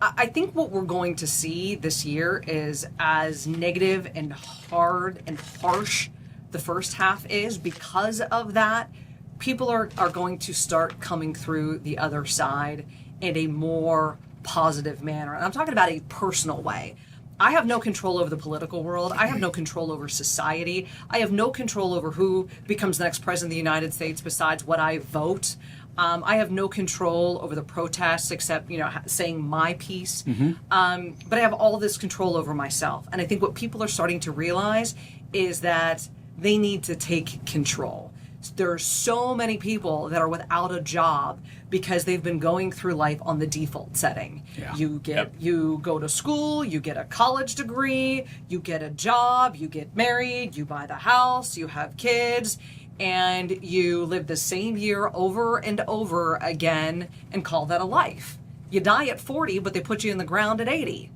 I think what we're going to see this year is, as negative and hard and harsh the first half is, because of that, people are going to start coming through the other side in a more positive manner. And I'm talking about a personal way. I have no control over the political world. I have no control over society. I have no control over who becomes the next president of the United States besides what I vote. I have no control over the protests except, saying my piece. But I have all this control over myself. And I think what people are starting to realize is that they need to take control. There are so many people that are without a job because they've been going through life on the default setting. Yeah. You go to school, you get a college degree, you get a job, you get married, you buy the house, you have kids, and you live the same year over and over again and call that a life. You die at 40, but they put you in the ground at 80.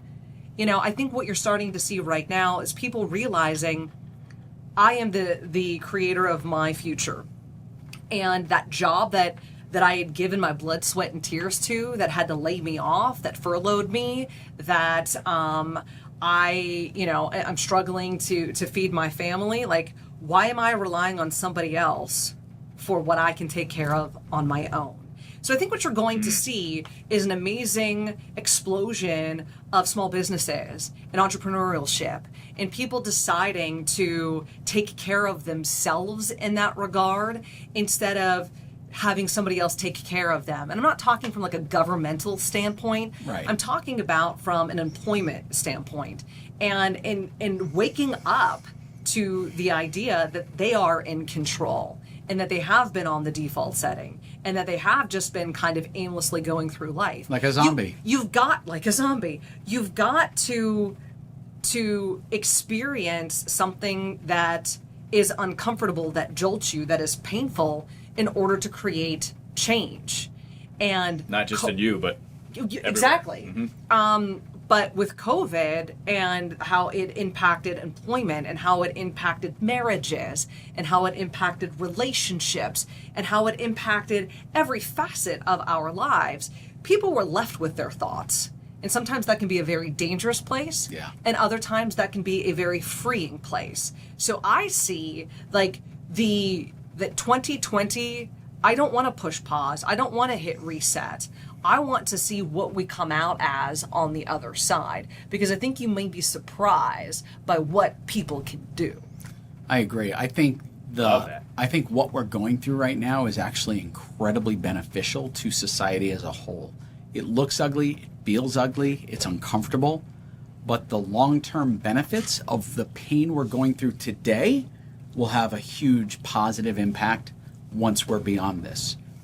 I think what you're starting to see right now is people realizing, I am the creator of my future. And that job that I had given my blood, sweat, and tears to, that had to lay me off, that furloughed me, that I'm struggling to feed my family. Like, why am I relying on somebody else for what I can take care of on my own? So I think what you're going to see is an amazing explosion of small businesses and entrepreneurship and people deciding to take care of themselves in that regard instead of having somebody else take care of them. And I'm not talking from like a governmental standpoint. Right. I'm talking about from an employment standpoint and in waking up to the idea that they are in control and that they have been on the default setting and that they have just been kind of aimlessly going through life. Like a zombie. You've got to experience something that is uncomfortable, that jolts you, that is painful in order to create change. And not just in you, but everywhere. Exactly. But with COVID and how it impacted employment and how it impacted marriages and how it impacted relationships and how it impacted every facet of our lives, people were left with their thoughts. And sometimes that can be a very dangerous place. Yeah. And other times that can be a very freeing place. So I see like that 2020, I don't want to push pause. I don't want to hit reset. I want to see what we come out as on the other side, because I think you may be surprised by what people can do. I agree. I think what we're going through right now is actually incredibly beneficial to society as a whole. It looks ugly, it feels ugly, it's uncomfortable, but the long-term benefits of the pain we're going through today will have a huge positive impact once we're beyond this.